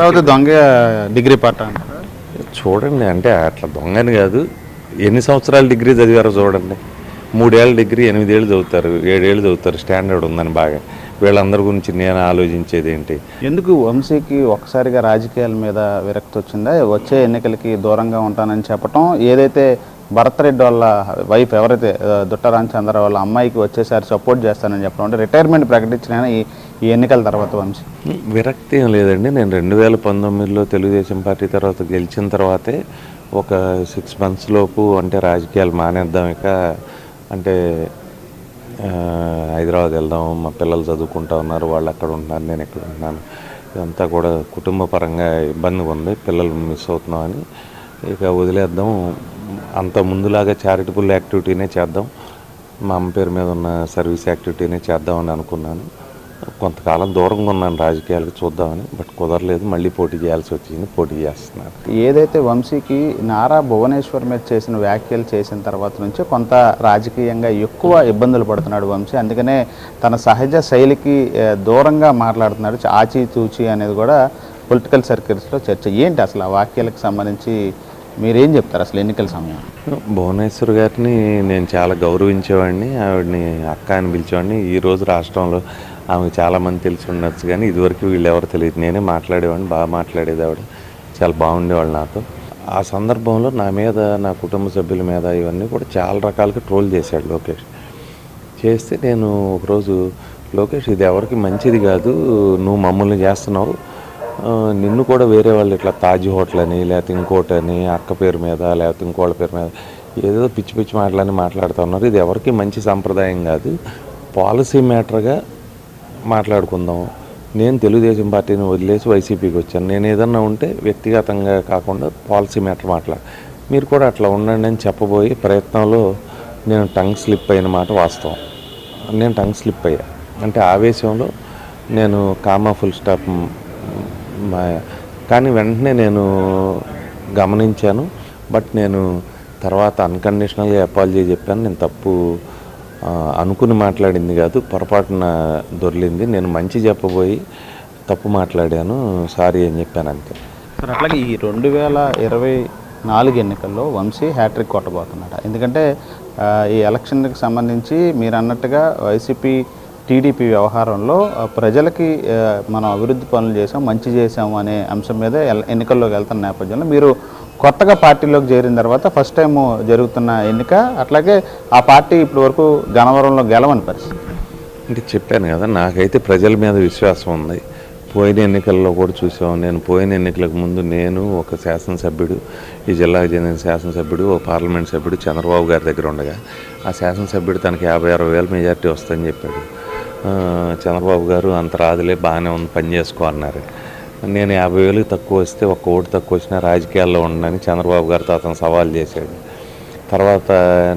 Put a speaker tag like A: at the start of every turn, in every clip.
A: తర్వాత దొంగ డిగ్రీ పట్టా
B: చూడండి, అంటే అట్లా దొంగని కాదు, ఎన్ని సంవత్సరాలు డిగ్రీ చదివారో చూడండి. 3 ఏళ్ళ డిగ్రీ 8 ఏళ్ళు చదువుతారు, 7 ఏళ్ళు చదువుతారు, స్టాండర్డ్ ఉందని బాగా. వీళ్ళందరి గురించి నేను ఆలోచించేది ఏంటి?
A: ఎందుకు వంశీకి ఒక్కసారిగా రాజకీయాల మీద విరక్తి వచ్చిందా? వచ్చే ఎన్నికలకి దూరంగా ఉంటానని చెప్పటం, ఏదైతే భరత్ రెడ్డి వాళ్ళ వైఫ్ ఎవరైతే దుట్ట రామచంద్ర వాళ్ళ అమ్మాయికి వచ్చేసారి సపోర్ట్ చేస్తానని చెప్పడం, అంటే రిటైర్మెంట్ ప్రకటించిన ఈ ఎన్నికల తర్వాత వంశీ
B: విరక్తి ఏం లేదండి. నేను 2019లో తెలుగుదేశం పార్టీ తర్వాత గెలిచిన తర్వాతే ఒక 6 months లోపు అంటే రాజకీయాలు మానేద్దాం, ఇక అంటే హైదరాబాద్ వెళ్దాం, మా పిల్లలు చదువుకుంటా ఉన్నారు, వాళ్ళు అక్కడ ఉంటున్నారు, నేను ఇక్కడ ఉంటున్నాను, ఇదంతా కూడా కుటుంబ పరంగా ఇబ్బందిగా ఉంది, పిల్లలు మిస్ అవుతున్నామని ఇక వదిలేద్దాం, అంత ముందులాగా చారిటబుల్ యాక్టివిటీనే చేద్దాం, మా అమ్మ పేరు మీద ఉన్న సర్వీస్ యాక్టివిటీనే చేద్దామని అనుకున్నాను. కొంతకాలం దూరంగా ఉన్నాను రాజకీయాలకు చూద్దామని, బట్ కుదరలేదు, మళ్ళీ పోటీ చేయాల్సి వచ్చింది, పోటీ చేస్తున్నాను.
A: ఏదైతే వంశీకి నారా భువనేశ్వర్ మీద చేసిన వ్యాఖ్యలు చేసిన తర్వాత నుంచి కొంత రాజకీయంగా ఎక్కువ ఇబ్బందులు పడుతున్నాడు వంశీ. అందుకనే తన సహజ శైలికి దూరంగా మాట్లాడుతున్నాడు, ఆచితూచి అనేది కూడా పొలిటికల్ సర్కిల్స్లో చర్చ. ఏంటి అసలు ఆ వ్యాఖ్యలకు సంబంధించి మీరేం చెప్తారు? అసలు ఎన్నికల సమయం
B: భువనేశ్వర్ గారిని నేను చాలా గౌరవించేవాడిని, ఆవిడని అక్క అని పిలిచేవాడిని. ఈరోజు రాష్ట్రంలో ఆమెకు చాలామంది తెలిసి ఉండొచ్చు, కానీ ఇదివరకు వీళ్ళు ఎవరు తెలియదు. నేనే మాట్లాడేవాడిని, బాగా మాట్లాడేది ఆవిడ, చాలా బాగుండేవాళ్ళు నాతో. ఆ సందర్భంలో నా మీద, నా కుటుంబ సభ్యుల మీద ఇవన్నీ కూడా చాలా రకాలుగా ట్రోల్ చేశాడు లోకేష్. చేస్తే నేను ఒకరోజు, లోకేష్ ఇది ఎవరికి మంచిది కాదు, నువ్వు మమ్మల్ని చేస్తున్నావు, నిన్ను కూడా వేరే వాళ్ళు ఇట్లా తాజ్ హోటల్ అని, లేకపోతే ఇంకోటని, అక్క పేరు మీద, లేకపోతే ఇంకోళ్ళ పేరు మీద ఏదో పిచ్చి పిచ్చి మాటలని మాట్లాడుతూ ఉన్నారు, ఇది ఎవరికి మంచి సంప్రదాయం కాదు, పాలసీ మ్యాటర్గా మాట్లాడుకుందాం. నేను తెలుగుదేశం పార్టీని వదిలేసి వైసీపీకి వచ్చాను, నేను ఏదన్నా ఉంటే వ్యక్తిగతంగా కాకుండా పాలసీ మ్యాటర్ మాట్లాడు, మీరు కూడా అట్లా ఉండండి అని చెప్పబోయే ప్రయత్నంలో నేను టంగ్ స్లిప్ అయిన మాట వాస్తవం. నేను టంగ్ స్లిప్ అయ్యా, అంటే ఆవేశంలో నేను కామా ఫుల్ స్టాప్ కానీ వెంటనే నేను గమనించాను. బట్ నేను తర్వాత అన్కండిషనల్గా అపాలజీ చెప్పాను, నేను తప్పు అనుకుని మాట్లాడింది కాదు, పొరపాటున దొర్లింది, నేను మంచి చెప్పబోయి తప్పు మాట్లాడాను, సారీ అని చెప్పాను అంతే.
A: సార్ అట్లాగే ఈ 2024 ఎన్నికల్లో వంశీ హ్యాట్రిక్ కొట్టబోతున్నాడు. ఎందుకంటే ఈ ఎలక్షన్కి సంబంధించి మీరు అన్నట్టుగా వైసీపీ టీడీపీ వ్యవహారంలో ప్రజలకి మనం అభివృద్ధి పనులు చేసాం, మంచి చేసాము అనే అంశం మీద ఎన్నికల్లోకి వెళ్తున్న నేపథ్యంలో మీరు కొత్తగా పార్టీలోకి చేరిన తర్వాత ఫస్ట్ టైం జరుగుతున్న ఎన్నిక, అట్లాగే ఆ పార్టీ ఇప్పటి వరకు గన్నవరంలో గెలవని పరిస్థితి.
B: అంటే చెప్పాను కదా, నాకైతే ప్రజల మీద విశ్వాసం ఉంది. పోయిన ఎన్నికల్లో కూడా చూసాం, నేను పోయిన ఎన్నికలకు ముందు నేను ఒక శాసనసభ్యుడు, ఈ జిల్లాకు చెందిన శాసనసభ్యుడు, ఒక పార్లమెంట్ సభ్యుడు చంద్రబాబు గారి దగ్గర ఉండగా, ఆ శాసనసభ్యుడు తనకి 50-60 వేల మెజార్టీ వస్తుందని చెప్పాడు. చంద్రబాబు గారు అంత రాదులే, బాగానే ఉంది, పని చేసుకో అన్నారు. నేను 50,000 తక్కువ వస్తే, ఒక్క ఓటు తక్కువ వచ్చినా రాజకీయాల్లో ఉండని చంద్రబాబు గారితో అతను సవాల్ చేశాడు. తర్వాత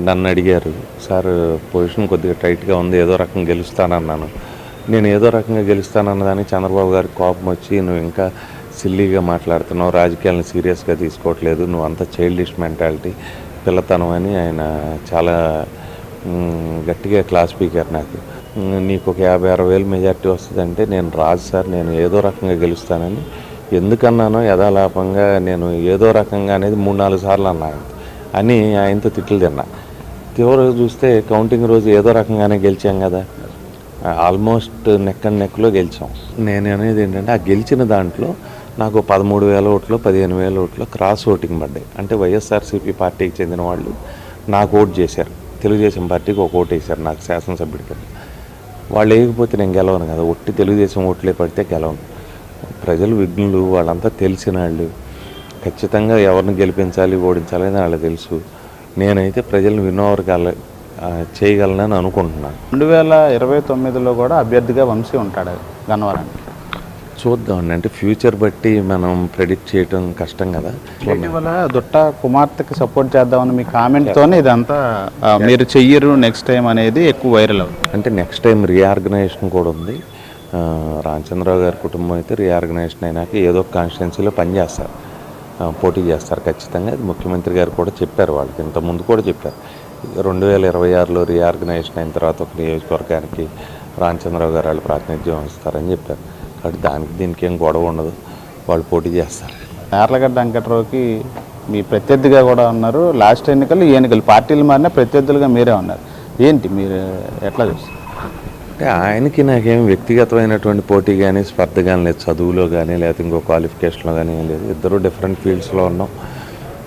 B: నన్ను అడిగారు, సార్ పొజిషన్ కొద్దిగా టైట్గా ఉంది, ఏదో రకంగా గెలుస్తానన్నాను. నేను ఏదో రకంగా గెలుస్తానన్నదానికి చంద్రబాబు గారికి కోపం వచ్చి, నువ్వు ఇంకా సిల్లీగా మాట్లాడుతున్నావు, రాజకీయాలను సీరియస్గా తీసుకోవట్లేదు, నువ్వు అంతా చైల్డిష్ మెంటాలిటీ, పిల్లతనం అని ఆయన చాలా గట్టిగా క్లాస్ స్పీకర్. నాకు నీకు ఒక 50-60 వేలు మెజార్టీ వస్తుందంటే నేను రాజు సార్, నేను ఏదో రకంగా గెలుస్తానని ఎందుకన్నానో యథాలాపంగా నేను ఏదో రకంగా అనేది 3-4 సార్లు అన్నాను అని ఆయనతో తిట్లు తిన్నా. చివరికి చూస్తే కౌంటింగ్ రోజు ఏదో రకంగానే గెలిచాం కదా, ఆల్మోస్ట్ నెక్ అండ్ నెక్లో గెలిచాం. నేను అనేది ఏంటంటే, ఆ గెలిచిన దాంట్లో నాకు 13,000 ఓట్లు, 15,000 ఓట్లు క్రాస్ ఓటింగ్ పడ్డాయి. అంటే వైఎస్ఆర్సీపీ పార్టీకి చెందిన వాళ్ళు నాకు ఓటు చేశారు, తెలుగుదేశం పార్టీకి ఒక ఓటు వేశారు నాకు శాసనసభ్యుడికి. వాళ్ళు వేయకపోతే నేను గెలవను కదా, ఒట్టి తెలుగుదేశం ఓట్లే పడితే గెలవను. ప్రజలు విఘ్నులు, వాళ్ళంతా తెలిసిన వాళ్ళు, ఖచ్చితంగా ఎవరిని గెలిపించాలి ఓడించాలి అని వాళ్ళకి తెలుసు. నేనైతే ప్రజలను విన్నోవర్ చేయగలనని అనుకుంటున్నాను.
A: 2029లో కూడా అభ్యర్థిగా వంశీ ఉంటాడు గన్నవరానికి.
B: చూద్దామండి, అంటే ఫ్యూచర్ బట్టి మనం ప్రెడిక్ట్ చేయడం కష్టం కదా.
A: ఇటీవల దుట్ట కుమార్తెకి సపోర్ట్ చేద్దామని మీ కామెంట్తోనే ఇదంతా మీరు చెయ్యరు నెక్స్ట్ టైం అనేది ఎక్కువ వైరల్ అవుతుంది.
B: అంటే నెక్స్ట్ టైం రీఆర్గనైజేషన్ కూడా ఉంది. రామచంద్రరావు గారి కుటుంబం అయితే రీఆర్గనైజేషన్ అయినాక ఏదో ఒక కాన్స్టిట్యున్సీలో పనిచేస్తారు, పోటీ చేస్తారు ఖచ్చితంగా. అది ముఖ్యమంత్రి గారు కూడా చెప్పారు, వాళ్ళకి ఇంతకుముందు కూడా చెప్పారు. 2026లో రీఆర్గనైజేషన్ అయిన తర్వాత ఒక నియోజకవర్గానికి రామచంద్రరావు గారు వాళ్ళు ప్రాతినిధ్యం వహిస్తారని చెప్పారు. కాబట్టి దీనికి ఏం గొడవ ఉండదు. వాళ్ళు పోటీ చేస్తారు.
A: యార్లగడ్డ వెంకట్రావుకి మీ ప్రత్యర్థిగా కూడా ఉన్నారు. లాస్ట్ ఎన్నికలు ఈ ఎన్నికలు పార్టీలు మారినా ప్రత్యర్థులుగా మీరే ఉన్నారు. ఏంటి మీరు ఎట్లా చూస్తారు?
B: అంటే ఆయనకి నాకేం వ్యక్తిగతమైనటువంటి పోటీ కానీ స్పర్ధ కానీ లేదు, చదువులో కానీ లేకపోతే ఇంకో క్వాలిఫికేషన్లో కానీ ఏం లేదు. ఇద్దరు డిఫరెంట్ ఫీల్డ్స్లో ఉన్నాం.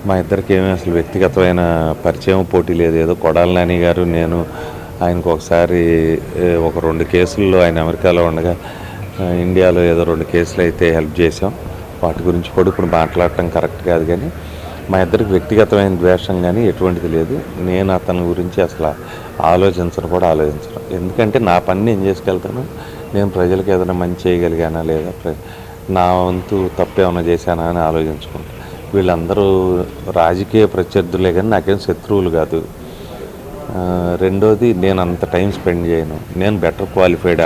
B: మా ఇద్దరికి ఏమీ అసలు వ్యక్తిగతమైన పరిచయం పోటీ లేదు. ఏదో కొడాలి నాని గారు నేను ఆయనకు ఒకసారి ఒక 2 కేసుల్లో ఆయన అమెరికాలో ఉండగా ఇండియాలో ఏదో 2 కేసులు అయితే హెల్ప్ చేసాం. వాటి గురించి కూడా ఇప్పుడు మాట్లాడటం కరెక్ట్ కాదు, కానీ మా ఇద్దరికి వ్యక్తిగతమైన ద్వేషం కానీ ఎటువంటిది లేదు. నేను అతని గురించి అసలు ఆలోచించను. ఎందుకంటే నా పని నేను చేసుకెళ్తాను. నేను ప్రజలకు ఏదైనా మంచి చేయగలిగానా లేదా, నా వంతు తప్పేమైనా చేశానా అని ఆలోచించుకుంటాను. వీళ్ళందరూ రాజకీయ ప్రత్యర్థులే కానీ నాకేం శత్రువులు కాదు. రెండోది, నేను అంత టైం స్పెండ్ చేయను. నేను బెటర్ క్వాలిఫైడ్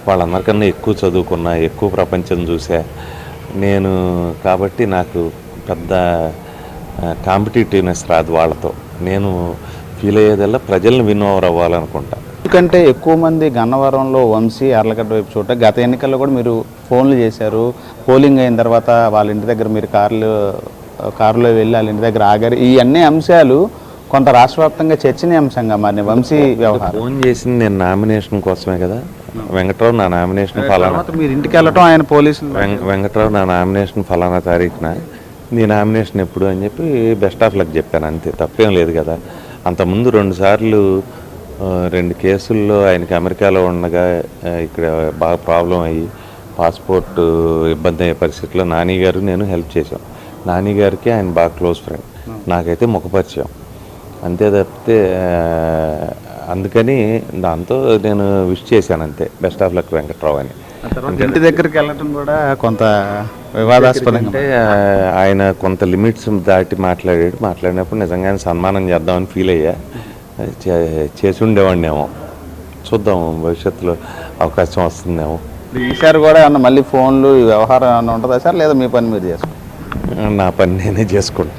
B: వాళ్ళందరికన్నా ఎక్కువ చదువుకున్నా, ఎక్కువ ప్రపంచం చూసా నేను. కాబట్టి నాకు పెద్ద కాంపిటేటివ్నెస్ రాదు వాళ్ళతో. నేను ఫీల్ అయ్యేదల్లా ప్రజలను విన్ ఓవర్ అవ్వాలనుకుంటా.
A: ఎందుకంటే ఎక్కువ మంది గన్నవరంలో వంశీ యార్లగడ్డ వైపు చూడ గత ఎన్నికల్లో కూడా మీరు ఫోన్లు చేశారు. పోలింగ్ అయిన తర్వాత వాళ్ళ ఇంటి దగ్గర మీరు కారులో వెళ్ళి వాళ్ళ ఇంటి దగ్గర ఆగారు. ఈ అన్ని అంశాలు కొంత రాష్ట్ర వ్యాప్తంగా చర్చనీయాంశంగా మారిన వంశీ వ్యవహారం.
B: ఫోన్ చేసింది నేను నామినేషన్ కోసమే కదా. వెంకట్రావు నా నామినేషన్ ఫలానా,
A: మీరు ఇంటికి వెళ్ళటం ఆయన పోలీసులు
B: వెంకట్రావు నా నామినేషన్ ఫలానా తారీఖున, నీ నామినేషన్ ఎప్పుడు అని చెప్పి బెస్ట్ ఆఫ్ లక్ చెప్పాను, అంతే. తప్పేం లేదు కదా. అంతకుముందు 2 సార్లు 2 కేసుల్లో ఆయనకి అమెరికాలో ఉండగా ఇక్కడ బాగా ప్రాబ్లం అయ్యి పాస్పోర్ట్ ఇబ్బంది అయ్యే పరిస్థితిలో నాని గారు నేను హెల్ప్ చేశాం. నాని గారికి ఆయన బాగా క్లోజ్ ఫ్రెండ్, నాకైతే ముఖపరిచయం, అంతే తప్పితే అందుకని దాంతో నేను విష్ చేశాను, అంతే. బెస్ట్ ఆఫ్ లక్ వెంకట్రావు అని.
A: ఇంటి దగ్గరికి వెళ్ళటం కూడా కొంత వివాదాస్పదంగా,
B: అంటే ఆయన కొంత లిమిట్స్ దాటి మాట్లాడినప్పుడు నిజంగానే సన్మానం చేద్దామని ఫీల్ అయ్యా. చేసి ఉండేవాడినేమో, చూద్దాం భవిష్యత్తులో అవకాశం వస్తుందేమో.
A: ఈసారి కూడా ఏమన్నా మళ్ళీ ఫోన్లు ఈ వ్యవహారం ఏమన్నా ఉంటుందా సార్, లేదా మీ పని మీరు చేసుకుంటారు?
B: నా పని నేనే చేసుకుంటాను.